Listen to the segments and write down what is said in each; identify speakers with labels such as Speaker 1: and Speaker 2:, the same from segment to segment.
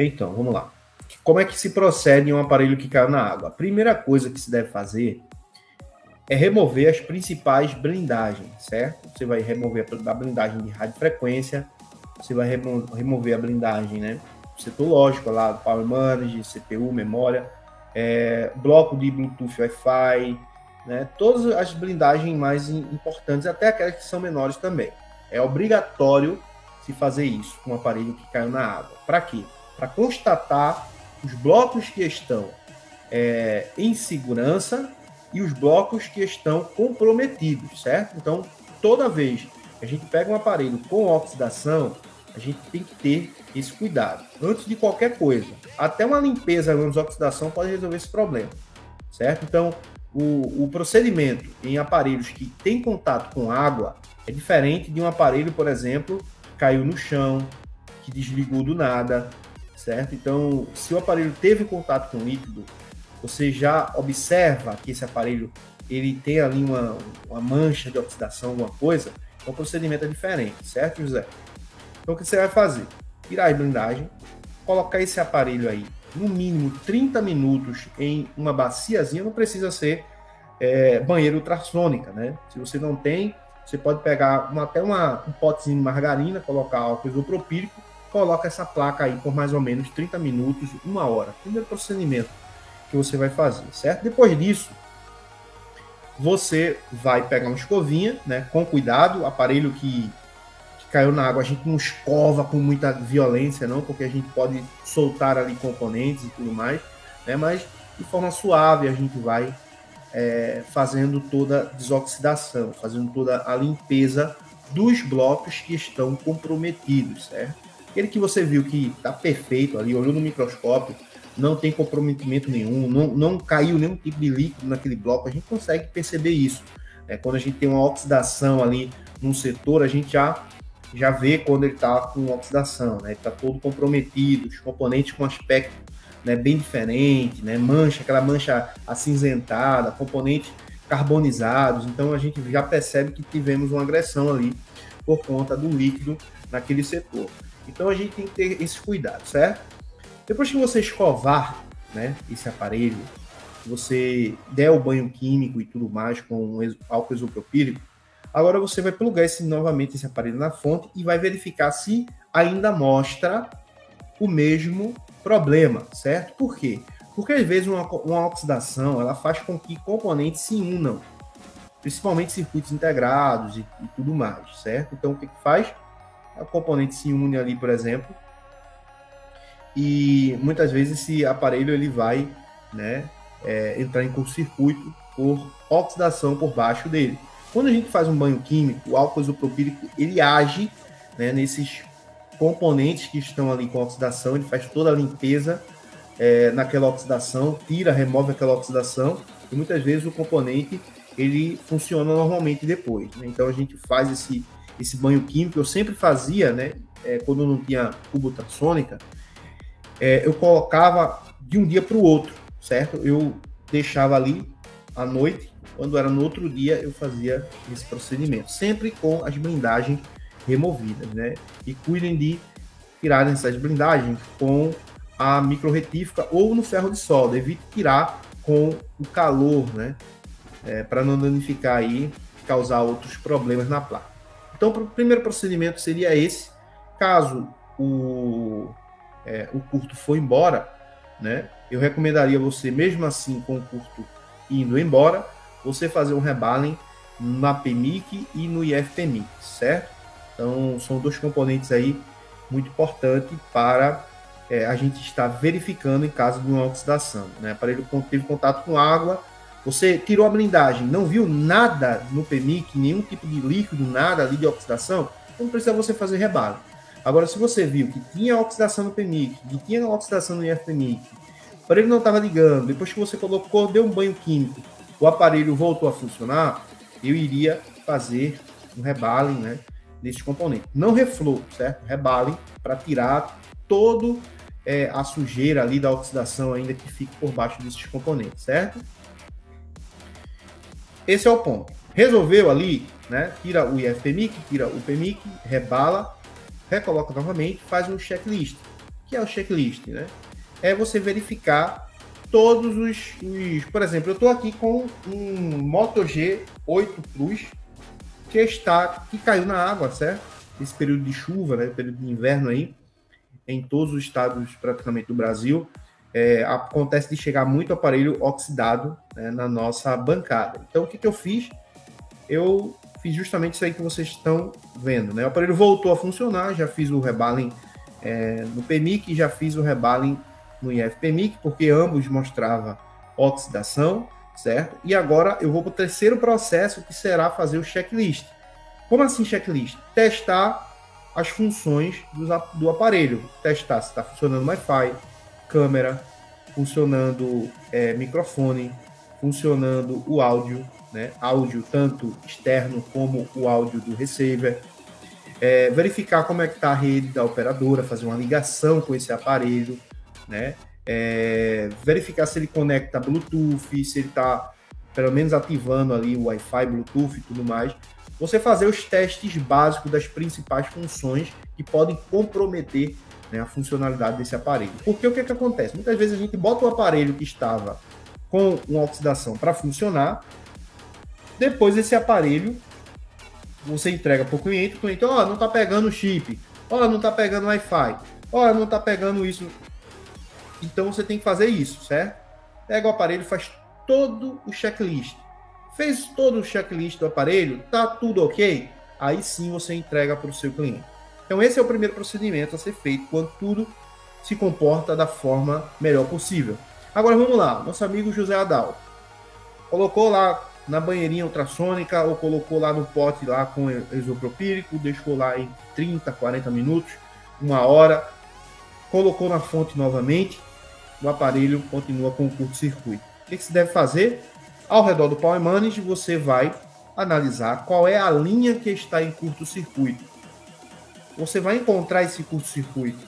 Speaker 1: Então, vamos lá. Como é que se procede em um aparelho que caiu na água? A primeira coisa que se deve fazer é remover as principais blindagens, certo? Você vai remover a blindagem de radiofrequência, você vai remover a blindagem, né? Setor lógico lá, Power Manage, CPU, memória, bloco de Bluetooth Wi-Fi, né? Todas as blindagens mais importantes, até aquelas que são menores também. É obrigatório se fazer isso com um aparelho que caiu na água. Para quê? Para constatar os blocos que estão em segurança e os blocos que estão comprometidos, certo? Então, toda vez que a gente pega um aparelho com oxidação, a gente tem que ter esse cuidado. Antes de qualquer coisa, até uma limpeza menos oxidação pode resolver esse problema, certo? Então, o procedimento em aparelhos que têm contato com água é diferente de um aparelho, por exemplo, que caiu no chão, que desligou do nada, certo? Então, se o aparelho teve contato com líquido, você já observa que esse aparelho ele tem ali uma mancha de oxidação, alguma coisa, então o procedimento é diferente, certo, José? Então, o que você vai fazer? Tirar a blindagem, colocar esse aparelho aí, no mínimo 30 minutos em uma baciazinha, não precisa ser banheira ultrassônica, né? Se você não tem, você pode pegar um potezinho de margarina, colocar álcool isopropílico, coloca essa placa aí por mais ou menos 30 minutos, 1 hora. Primeiro procedimento que você vai fazer, certo? Depois disso, você vai pegar uma escovinha, né? Com cuidado, aparelho que caiu na água, a gente não escova com muita violência, não, porque a gente pode soltar ali componentes e tudo mais, né? Mas de forma suave a gente vai fazendo toda a desoxidação, fazendo toda a limpeza dos blocos que estão comprometidos, certo? Aquele que você viu que está perfeito ali, olhou no microscópio, não tem comprometimento nenhum, não caiu nenhum tipo de líquido naquele bloco, a gente consegue perceber isso. Quando a gente tem uma oxidação ali num setor, a gente já vê quando ele está com oxidação, né? Ele está todo comprometido, os componentes com aspecto, né, bem diferente, né? Aquela mancha acinzentada, componentes carbonizados, então a gente já percebe que tivemos uma agressão ali por conta do líquido naquele setor. Então a gente tem que ter esse cuidado, certo? Depois que você escovar, né, esse aparelho, você der o banho químico e tudo mais com álcool isopropílico, agora você vai plugar novamente esse aparelho na fonte e vai verificar se ainda mostra o mesmo problema, certo? Por quê? Porque às vezes uma oxidação ela faz com que componentes se unam, principalmente circuitos integrados e tudo mais, certo? Então o que faz? A componente se une ali, por exemplo, e muitas vezes esse aparelho ele vai, né, entrar em curto-circuito por oxidação por baixo dele. Quando a gente faz um banho químico, o álcool isopropílico ele age, né, nesses componentes que estão ali com oxidação, ele faz toda a limpeza naquela oxidação, remove aquela oxidação, e muitas vezes o componente ele funciona normalmente depois, né? Então a gente faz esse banho químico. Eu sempre fazia, né, quando não tinha cubo ultrassônica, eu colocava de um dia para o outro, certo? Eu deixava ali à noite, quando era no outro dia eu fazia esse procedimento, sempre com as blindagens removidas, né? E cuidem de tirar essas blindagens com a microretífica ou no ferro de solda. Evite tirar com o calor, né? Para não danificar aí, causar outros problemas na placa. Então, o primeiro procedimento seria esse. Caso o curto for embora, né? Eu recomendaria você, mesmo assim, com o curto indo embora, você fazer um rebalem na PMIC e no IFPMIC, certo? Então, são dois componentes aí muito importantes para a gente estar verificando em caso de uma oxidação, né? O aparelho teve contato com água, você tirou a blindagem, não viu nada no PMIC, nenhum tipo de líquido, nada ali de oxidação, não precisa você fazer rebalem. Agora, se você viu que tinha oxidação no PMIC, que tinha oxidação no IFPMIC, o aparelho não estava ligando, depois que você colocou, deu um banho químico, o aparelho voltou a funcionar, eu iria fazer um rebalem, né, nesse componente. Não reflow, certo? Rebalem para tirar todo a sujeira ali da oxidação ainda que fica por baixo desses componentes, certo? Esse é o ponto. Resolveu ali, né? Tira o IFPMIC, tira o PMIC, rebala, recoloca novamente, faz um checklist, que é o checklist, né? É você verificar todos os por exemplo, eu estou aqui com um Moto G8 Plus que caiu na água, certo? Esse período de chuva, né? Período de inverno aí, em todos os estados praticamente do Brasil, acontece de chegar muito aparelho oxidado, né, na nossa bancada. Então, o que eu fiz? Eu fiz justamente isso aí que vocês estão vendo, né? O aparelho voltou a funcionar, já fiz o rebaling no PMIC, já fiz o rebaling no IF-PMIC, porque ambos mostravam oxidação, certo? E agora eu vou para o terceiro processo, que será fazer o checklist. Como assim checklist? Testar as funções do aparelho. Testar se está funcionando Wi-Fi, câmera, funcionando microfone, funcionando o áudio, né? Áudio tanto externo como o áudio do receiver. Verificar como é que está a rede da operadora, fazer uma ligação com esse aparelho, né? Verificar se ele conecta Bluetooth, se ele está pelo menos ativando ali o Wi-Fi, Bluetooth e tudo mais. Você fazer os testes básicos das principais funções que podem comprometer, né, a funcionalidade desse aparelho. Porque o que acontece? Muitas vezes a gente bota o aparelho que estava com uma oxidação para funcionar, depois esse aparelho você entrega para o cliente não está pegando o chip, não está pegando Wi-Fi, não está pegando isso. Então você tem que fazer isso, certo? Pega o aparelho, faz todo o checklist. Fez todo o checklist do aparelho, tá tudo ok? Aí sim você entrega para o seu cliente. Então esse é o primeiro procedimento a ser feito quando tudo se comporta da forma melhor possível. Agora vamos lá, nosso amigo José Adal colocou lá na banheirinha ultrassônica ou colocou lá no pote lá com isopropílico, deixou lá em 30, 40 minutos, 1 hora, colocou na fonte novamente, o aparelho continua com o curto-circuito. O que se deve fazer? Ao redor do Power Manage, você vai analisar qual é a linha que está em curto-circuito. Você vai encontrar esse curto-circuito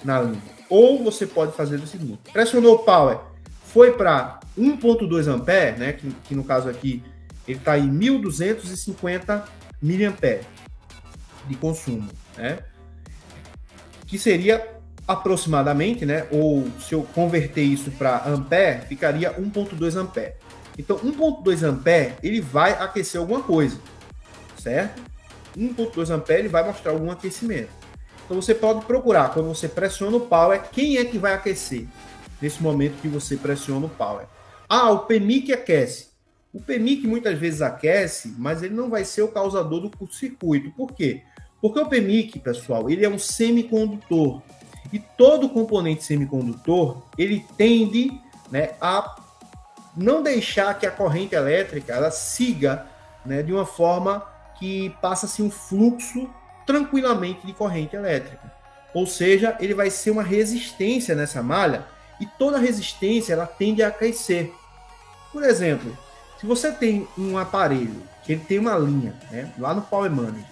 Speaker 1: na linha. Ou você pode fazer o seguinte: pressionou o Power, foi para 1.2 A, né, que no caso aqui ele está em 1.250 mA de consumo, né, que seria aproximadamente, né, ou se eu converter isso para ampere, ficaria 1.2 A. Então, 1.2 A ele vai aquecer alguma coisa, certo? 1.2 A ele vai mostrar algum aquecimento. Então, você pode procurar, quando você pressiona o power, quem é que vai aquecer nesse momento que você pressiona o power. O PMIC aquece. O PMIC muitas vezes aquece, mas ele não vai ser o causador do curto-circuito. Por quê? Porque o PMIC, pessoal, ele é um semicondutor. E todo componente semicondutor, ele tende, né, a não deixar que a corrente elétrica ela siga, né, de uma forma que passa-se um fluxo tranquilamente de corrente elétrica. Ou seja, ele vai ser uma resistência nessa malha e toda resistência ela tende a aquecer. Por exemplo, se você tem um aparelho que ele tem uma linha, né, lá no Power Manager,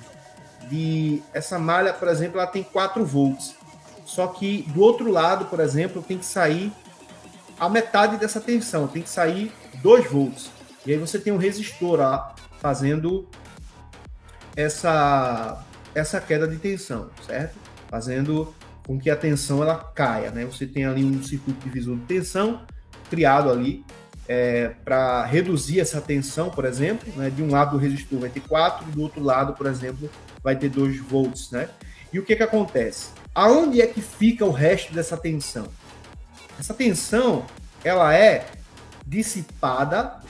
Speaker 1: essa malha, por exemplo, ela tem 4 volts. Só que do outro lado, por exemplo, tem que sair a metade dessa tensão, tem que sair 2 volts. E aí você tem um resistor lá fazendo essa queda de tensão, certo? Fazendo com que a tensão ela caia, né? Você tem ali um circuito divisor de tensão criado ali para reduzir essa tensão, por exemplo, né? De um lado do resistor vai ter 4 e do outro lado, por exemplo, vai ter 2 volts, né? E o que acontece? Aonde é que fica o resto dessa tensão? Essa tensão, ela é dissipada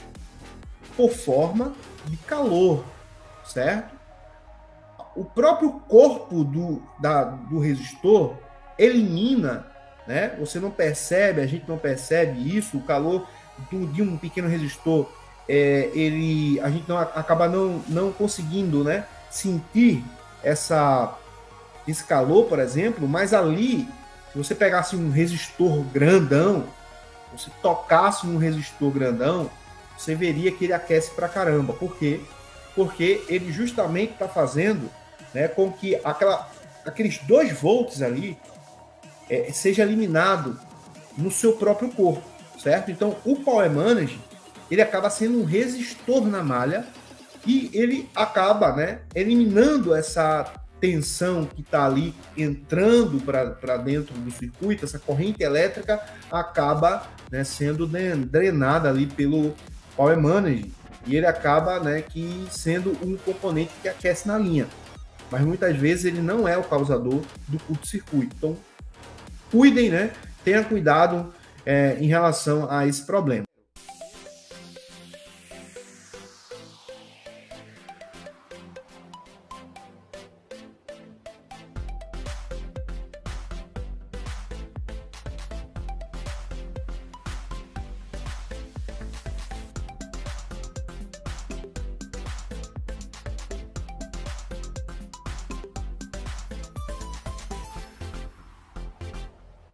Speaker 1: por forma de calor, certo? O próprio corpo do resistor elimina, né? Você não percebe, a gente não percebe isso, o calor de um pequeno resistor, a gente acaba não conseguindo, né, sentir esse calor, por exemplo, mas ali, se você pegasse um resistor grandão, você tocasse num resistor grandão, você veria que ele aquece pra caramba. Por quê? Porque ele justamente está fazendo, né, com que aqueles 2 volts ali seja eliminado no seu próprio corpo, certo? Então, o Power Manager, ele acaba sendo um resistor na malha e ele acaba, né, eliminando essa tensão que está ali entrando para dentro do circuito, essa corrente elétrica acaba, né, sendo drenada ali pelo Power Manager, e ele acaba, né, que sendo um componente que aquece na linha. Mas muitas vezes ele não é o causador do curto-circuito. Então, cuidem, né? Tenha cuidado em relação a esse problema.